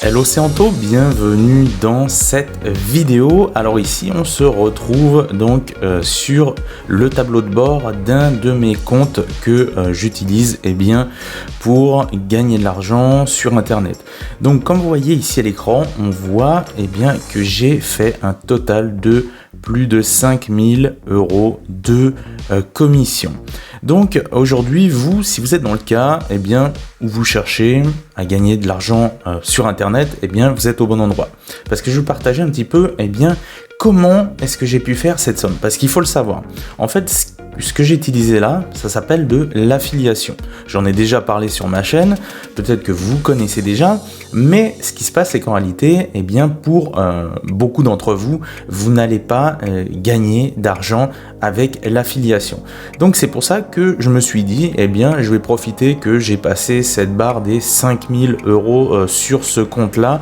Hello c'est Anto, bienvenue dans cette vidéo. Alors ici on se retrouve donc sur le tableau de bord d'un de mes comptes que j'utilise pour gagner de l'argent sur internet. Donc comme vous voyez ici à l'écran, on voit que j'ai fait un total de plus de 5000 € de commission. Donc aujourd'hui, vous, si vous êtes dans le cas où vous cherchez à gagner de l'argent sur internet, vous êtes au bon endroit. Parce que je vais vous partager un petit peu comment est-ce que j'ai pu faire cette somme. Parce qu'il faut le savoir. En fait, ce que j'ai utilisé là, ça s'appelle de l'affiliation. J'en ai déjà parlé sur ma chaîne, peut-être que vous connaissez déjà, mais ce qui se passe, c'est qu'en réalité, pour beaucoup d'entre vous, vous n'allez pas gagner d'argent avec l'affiliation. Donc c'est pour ça que je me suis dit, je vais profiter que j'ai passé cette barre des 5000 € sur ce compte-là,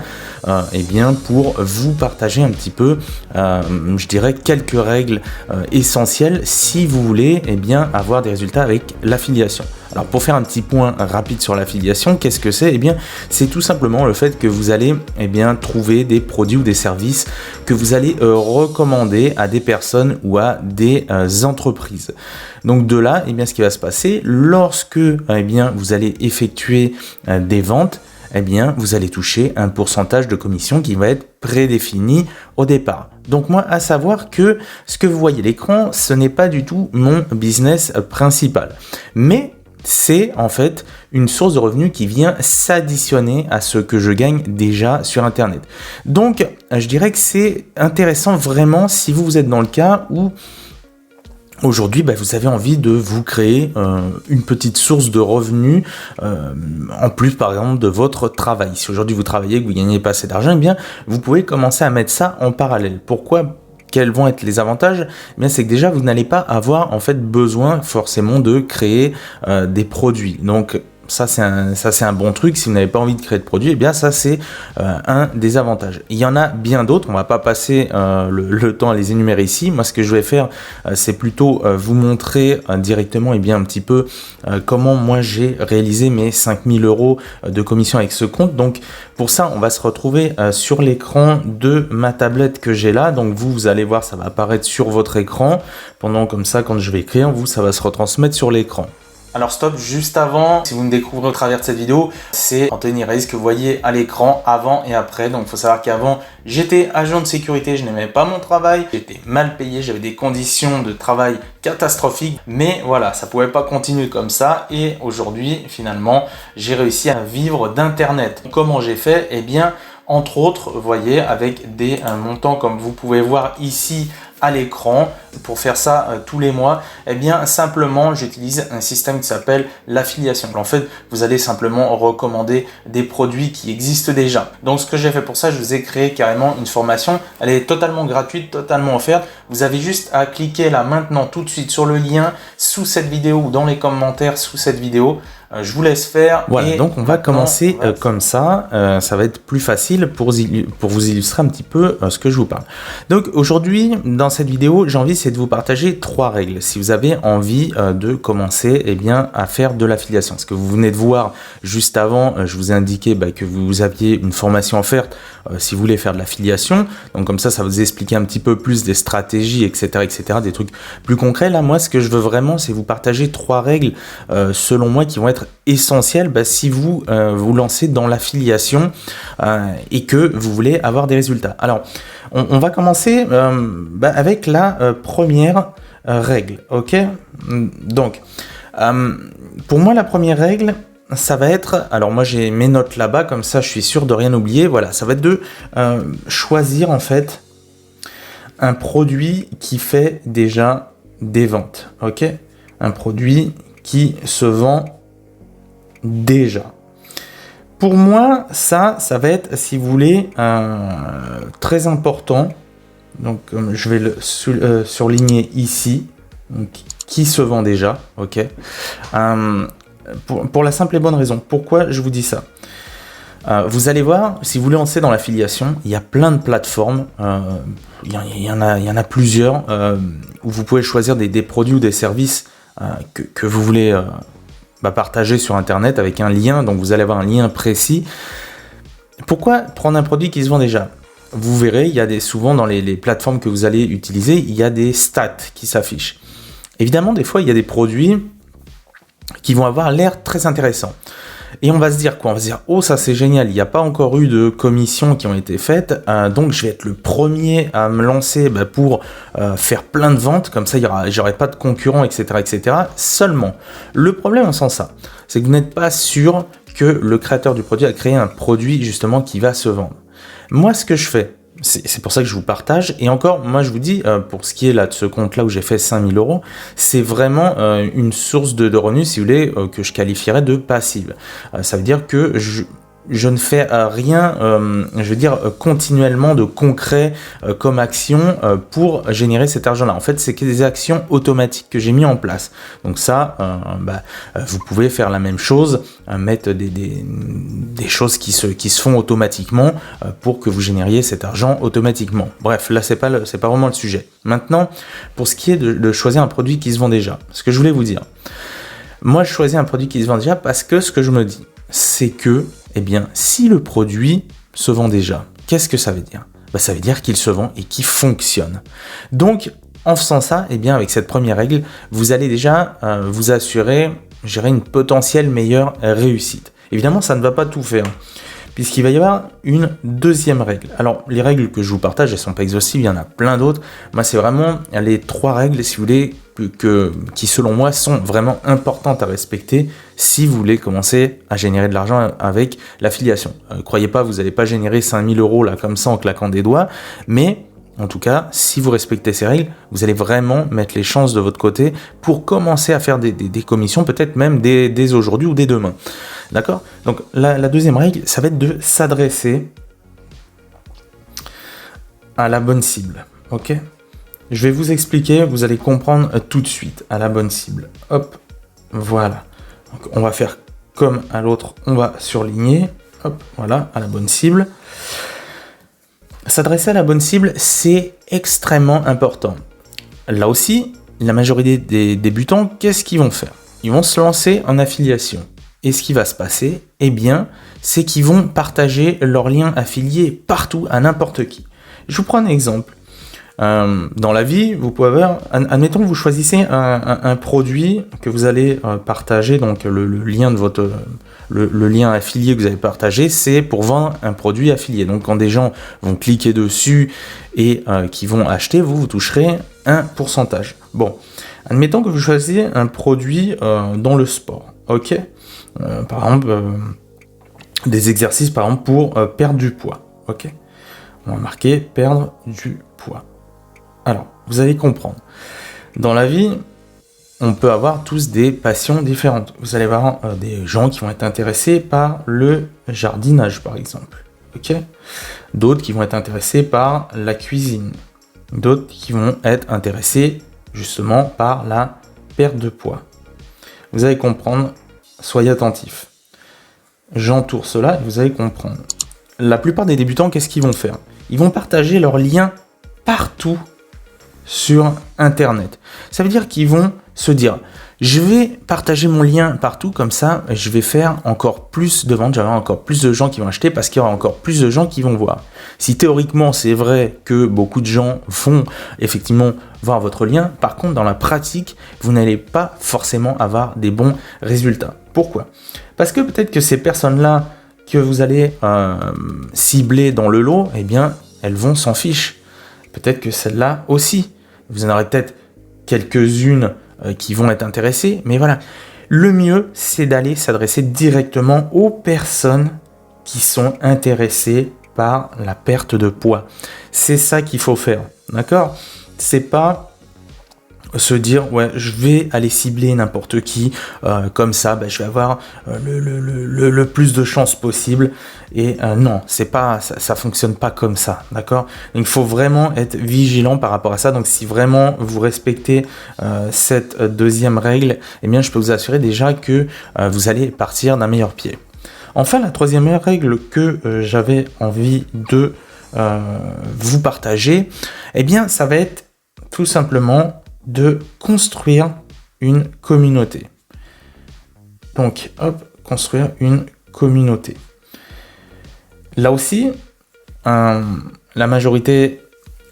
pour vous partager un petit peu, je dirais, quelques règles essentielles si vous voulez avoir des résultats avec l'affiliation. Alors pour faire un petit point rapide sur l'affiliation, qu'est-ce que c'est ? C'est tout simplement le fait que vous allez trouver des produits ou des services que vous allez recommander à des personnes ou à des entreprises. Donc de là, ce qui va se passer lorsque vous allez effectuer des ventes, vous allez toucher un pourcentage de commission qui va être prédéfini au départ. Donc moi, à savoir que ce que vous voyez à l'écran, ce n'est pas du tout mon business principal. Mais c'est en fait une source de revenus qui vient s'additionner à ce que je gagne déjà sur Internet. Donc, je dirais que c'est intéressant vraiment si vous êtes dans le cas où aujourd'hui, vous avez envie de vous créer une petite source de revenus en plus, par exemple, de votre travail. Si aujourd'hui vous travaillez, que vous gagnez pas assez d'argent, vous pouvez commencer à mettre ça en parallèle. Pourquoi ? Quels vont être les avantages ? C'est que déjà, vous n'allez pas avoir en fait besoin forcément de créer des produits. Donc, ça c'est un bon truc. Si vous n'avez pas envie de créer de produits, ça c'est un des avantages. Il y en a bien d'autres, on va pas passer le temps à les énumérer ici. Moi ce que je vais faire, c'est plutôt vous montrer directement un petit peu comment moi j'ai réalisé mes 5000 € de commission avec ce compte. Donc pour ça, on va se retrouver sur l'écran de ma tablette que j'ai là. Donc vous allez voir, ça va apparaître sur votre écran. Pendant comme ça, quand je vais écrire, ça va se retransmettre sur l'écran. Alors stop, juste avant, si vous me découvrez au travers de cette vidéo, c'est Anthony Reyes que vous voyez à l'écran avant et après. Donc il faut savoir qu'avant, j'étais agent de sécurité, je n'aimais pas mon travail, j'étais mal payé, j'avais des conditions de travail catastrophiques. Mais voilà, ça pouvait pas continuer comme ça. Et aujourd'hui, finalement, j'ai réussi à vivre d'internet. Comment j'ai fait ? Entre autres, vous voyez, avec des montants comme vous pouvez voir ici à l'écran. Pour faire ça tous les mois, simplement j'utilise un système qui s'appelle l'affiliation. En fait, vous allez simplement recommander des produits qui existent déjà. Donc ce que j'ai fait pour ça, je vous ai créé carrément une formation. Elle est totalement gratuite, totalement offerte. Vous avez juste à cliquer là maintenant tout de suite sur le lien sous cette vidéo ou dans les commentaires sous cette vidéo. Je vous laisse faire. Voilà, donc on va commencer comme ça. Ça va être plus facile pour vous illustrer un petit peu ce que je vous parle. Donc aujourd'hui, dans cette vidéo, j'ai envie de vous partager 3 règles. Si vous avez envie de commencer à faire de l'affiliation. Ce que vous venez de voir juste avant, je vous ai indiqué que vous aviez une formation offerte si vous voulez faire de l'affiliation. Donc comme ça va vous expliquer un petit peu plus des stratégies, etc., des trucs plus concrets. Là, moi, ce que je veux vraiment, c'est vous partager 3 règles selon moi qui vont être essentielles si vous vous lancez dans l'affiliation et que vous voulez avoir des résultats. Alors, on va commencer avec la première règle, ok ? Donc, pour moi, la première règle, ça va être, alors moi j'ai mes notes là-bas, comme ça je suis sûr de rien oublier, voilà, ça va être de choisir en fait un produit qui fait déjà des ventes, ok ? Un produit qui se vend déjà. Pour moi, ça va être, si vous voulez, très important. Donc, je vais le surligner ici. Donc, qui se vend déjà, ok. Pour la simple et bonne raison. Pourquoi je vous dis ça ? Vous allez voir, si vous lancez dans l'affiliation, il y a plein de plateformes. Il y en a plusieurs où vous pouvez choisir des produits ou des services que vous voulez partager sur Internet avec un lien. Donc, vous allez avoir un lien précis. Pourquoi prendre un produit qui se vend déjà? Vous verrez, il y a souvent dans les plateformes que vous allez utiliser, il y a des stats qui s'affichent. Évidemment, des fois, il y a des produits qui vont avoir l'air très intéressants. Et on va se dire quoi? On va se dire, oh ça c'est génial, il n'y a pas encore eu de commissions qui ont été faites, donc je vais être le premier à me lancer pour faire plein de ventes, comme ça j'aurai pas de concurrents, etc., etc. Seulement, le problème en sens ça, c'est que vous n'êtes pas sûr que le créateur du produit a créé un produit justement qui va se vendre. Moi, ce que je fais, c'est pour ça que je vous partage. Et encore, moi, je vous dis, pour ce qui est là de ce compte-là où j'ai fait 5 000 €, c'est vraiment une source de revenus, si vous voulez, que je qualifierais de passive. Ça veut dire que je ne fais rien, je veux dire, continuellement de concret comme action pour générer cet argent-là. En fait, c'est que des actions automatiques que j'ai mis en place. Donc ça, vous pouvez faire la même chose, mettre des choses qui se font automatiquement pour que vous génériez cet argent automatiquement. Bref, là, c'est pas vraiment le sujet. Maintenant, pour ce qui est de choisir un produit qui se vend déjà, ce que je voulais vous dire. Moi, je choisis un produit qui se vend déjà parce que ce que je me dis, c'est que, eh bien, si le produit se vend déjà, qu'est-ce que ça veut dire? Ça veut dire qu'il se vend et qu'il fonctionne. Donc, en faisant ça, eh bien, avec cette première règle, vous allez déjà vous assurer, je dirais, une potentielle meilleure réussite. Évidemment, ça ne va pas tout faire, puisqu'il va y avoir une deuxième règle. Alors, les règles que je vous partage, elles ne sont pas exhaustives, il y en a plein d'autres. Moi, c'est vraiment les 3 règles, si vous voulez, qui selon moi sont vraiment importantes à respecter si vous voulez commencer à générer de l'argent avec l'affiliation. Croyez pas, vous n'allez pas générer 5 000 € là comme ça en claquant des doigts, mais en tout cas, si vous respectez ces règles, vous allez vraiment mettre les chances de votre côté pour commencer à faire des commissions, peut-être même dès aujourd'hui ou dès demain. D'accord? Donc la deuxième règle, ça va être de s'adresser à la bonne cible. Ok? Je vais vous expliquer, vous allez comprendre tout de suite à la bonne cible. Hop, voilà. Donc, on va faire comme à l'autre, on va surligner. Hop, voilà, à la bonne cible. S'adresser à la bonne cible, c'est extrêmement important. Là aussi, la majorité des débutants, qu'est-ce qu'ils vont faire? Ils vont se lancer en affiliation. Et ce qui va se passer, eh bien, c'est qu'ils vont partager leurs liens affiliés partout, à n'importe qui. Je vous prends un exemple. Dans la vie, vous pouvez avoir, admettons que vous choisissez un produit que vous allez partager, donc le lien de votre le lien affilié que vous avez partagé, c'est pour vendre un produit affilié. Donc quand des gens vont cliquer dessus et qui vont acheter, vous toucherez un pourcentage. Bon, admettons que vous choisissez un produit dans le sport, ok, par exemple des exercices par exemple pour perdre du poids, ok. On va marquer perdre du poids. Alors, vous allez comprendre. Dans la vie, on peut avoir tous des passions différentes. Vous allez avoir des gens qui vont être intéressés par le jardinage, par exemple. Ok ? D'autres qui vont être intéressés par la cuisine. D'autres qui vont être intéressés justement par la perte de poids. Vous allez comprendre, soyez attentifs. J'entoure cela et vous allez comprendre. La plupart des débutants, qu'est-ce qu'ils vont faire? Ils vont partager leurs liens partout sur Internet. Ça veut dire qu'ils vont se dire, je vais partager mon lien partout, comme ça, je vais faire encore plus de ventes, j'aurai encore plus de gens qui vont acheter parce qu'il y aura encore plus de gens qui vont voir. Si théoriquement, c'est vrai que beaucoup de gens vont effectivement voir votre lien, par contre, dans la pratique, vous n'allez pas forcément avoir des bons résultats. Pourquoi? Parce que peut-être que ces personnes-là que vous allez cibler dans le lot, eh bien, elles vont s'en ficher. Peut-être que celle-là aussi. Vous en aurez peut-être quelques-unes qui vont être intéressées, mais voilà. Le mieux, c'est d'aller s'adresser directement aux personnes qui sont intéressées par la perte de poids. C'est ça qu'il faut faire, d'accord? C'est pas se dire, ouais, je vais aller cibler n'importe qui, comme ça, je vais avoir le plus de chances possible. Et non, c'est pas, ça fonctionne pas comme ça, d'accord? Donc, il faut vraiment être vigilant par rapport à ça. Donc, si vraiment vous respectez cette deuxième règle, eh bien, je peux vous assurer déjà que vous allez partir d'un meilleur pied. Enfin, la troisième règle que j'avais envie de vous partager, eh bien, ça va être tout simplement de construire une communauté. Donc, hop, construire une communauté. Là aussi, la majorité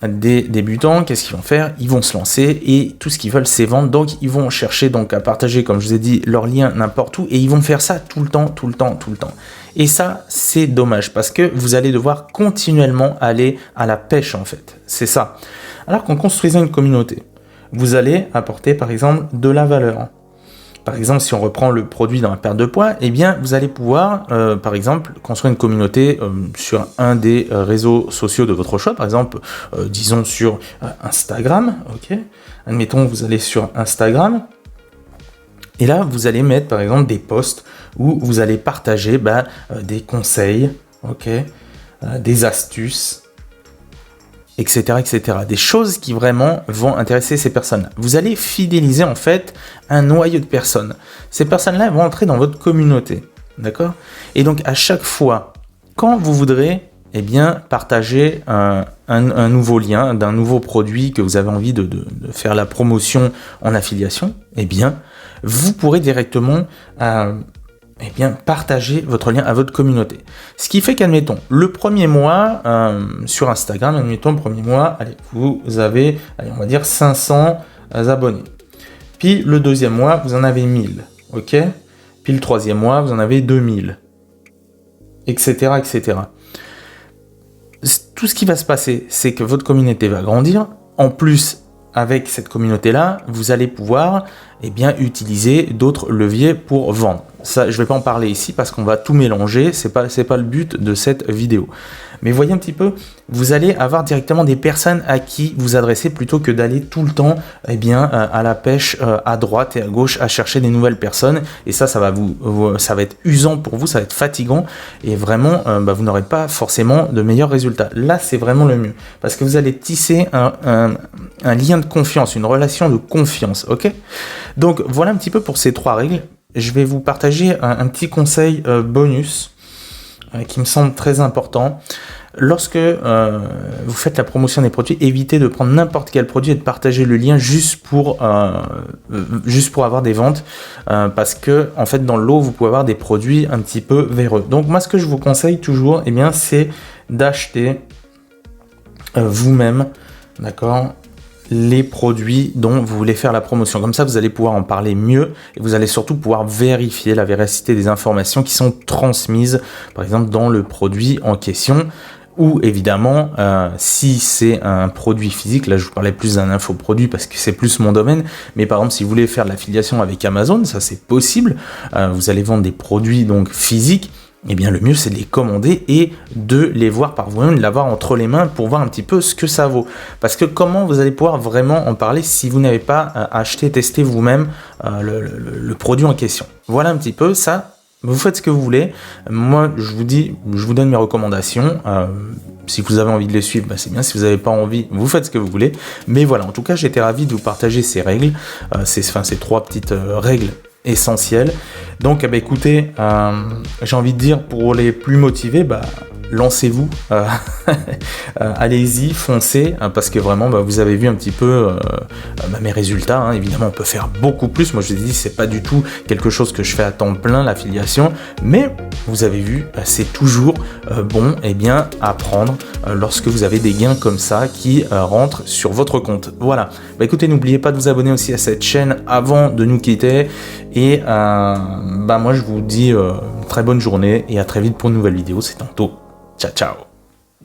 des débutants, qu'est-ce qu'ils vont faire? Ils vont se lancer et tout ce qu'ils veulent, c'est vendre. Donc, ils vont chercher donc à partager, comme je vous ai dit, leurs liens n'importe où et ils vont faire ça tout le temps. Et ça, c'est dommage parce que vous allez devoir continuellement aller à la pêche en fait. C'est ça. Alors qu'en construisant une communauté, vous allez apporter par exemple de la valeur. Par exemple, si on reprend le produit dans la perte de poids, eh bien, vous allez pouvoir, par exemple, construire une communauté sur un des réseaux sociaux de votre choix. Par exemple, disons sur Instagram. Ok. Admettons, vous allez sur Instagram. Et là, vous allez mettre, par exemple, des posts où vous allez partager des conseils, ok, des astuces, etc. Des choses qui vraiment vont intéresser ces personnes-là. Vous allez fidéliser en fait un noyau de personnes. Ces personnes-là vont entrer dans votre communauté, d'accord? Et donc à chaque fois, quand vous voudrez, eh bien, partager un nouveau lien d'un nouveau produit que vous avez envie de faire la promotion en affiliation, eh bien, vous pourrez directement partager votre lien à votre communauté. Ce qui fait qu'admettons, le premier mois, sur Instagram, admettons, le premier mois, allez, vous avez, on va dire 500 abonnés. Puis le deuxième mois, vous en avez 1000, ok? Puis le troisième mois, vous en avez 2000, etc. Tout ce qui va se passer, c'est que votre communauté va grandir. En plus, avec cette communauté-là, vous allez pouvoir utiliser d'autres leviers pour vendre. Ça, je ne vais pas en parler ici parce qu'on va tout mélanger, c'est pas le but de cette vidéo. Mais voyez un petit peu, vous allez avoir directement des personnes à qui vous adresser plutôt que d'aller tout le temps à la pêche à droite et à gauche à chercher des nouvelles personnes. Et ça va être usant pour vous, ça va être fatigant et vraiment vous n'aurez pas forcément de meilleurs résultats. Là, c'est vraiment le mieux parce que vous allez tisser un lien de confiance, une relation de confiance, ok? Donc voilà un petit peu pour ces 3 règles. Je vais vous partager un petit conseil bonus qui me semble très important. Lorsque vous faites la promotion des produits, évitez de prendre n'importe quel produit et de partager le lien juste pour avoir des ventes parce que en fait dans le lot vous pouvez avoir des produits un petit peu véreux. Donc moi ce que je vous conseille toujours, c'est d'acheter vous-même, d'accord, les produits dont vous voulez faire la promotion. Comme ça, vous allez pouvoir en parler mieux et vous allez surtout pouvoir vérifier la véracité des informations qui sont transmises, par exemple, dans le produit en question. Ou évidemment, si c'est un produit physique, là je vous parlais plus d'un infoproduit parce que c'est plus mon domaine, mais par exemple si vous voulez faire de l'affiliation avec Amazon, ça c'est possible, vous allez vendre des produits donc physiques, eh bien le mieux c'est de les commander et de les voir par vous-même, de l'avoir entre les mains pour voir un petit peu ce que ça vaut. Parce que comment vous allez pouvoir vraiment en parler si vous n'avez pas acheté, testé vous-même le produit en question. Voilà un petit peu ça. Vous faites ce que vous voulez. Moi, je vous donne mes recommandations. Si vous avez envie de les suivre, c'est bien. Si vous n'avez pas envie, vous faites ce que vous voulez. Mais voilà, en tout cas, j'étais ravi de vous partager ces règles, ces 3 petites règles essentielles. Donc, écoutez, j'ai envie de dire pour les plus motivés, lancez-vous, allez-y, foncez, parce que vraiment, vous avez vu un petit peu mes résultats. Évidemment, on peut faire beaucoup plus. Moi, je vous ai dit, c'est pas du tout quelque chose que je fais à temps plein, l'affiliation, mais vous avez vu, c'est toujours bon, à prendre lorsque vous avez des gains comme ça qui rentrent sur votre compte. Voilà. Écoutez, n'oubliez pas de vous abonner aussi à cette chaîne avant de nous quitter. Et moi, je vous dis très bonne journée et à très vite pour une nouvelle vidéo. C'est tantôt. Ciao, ciao.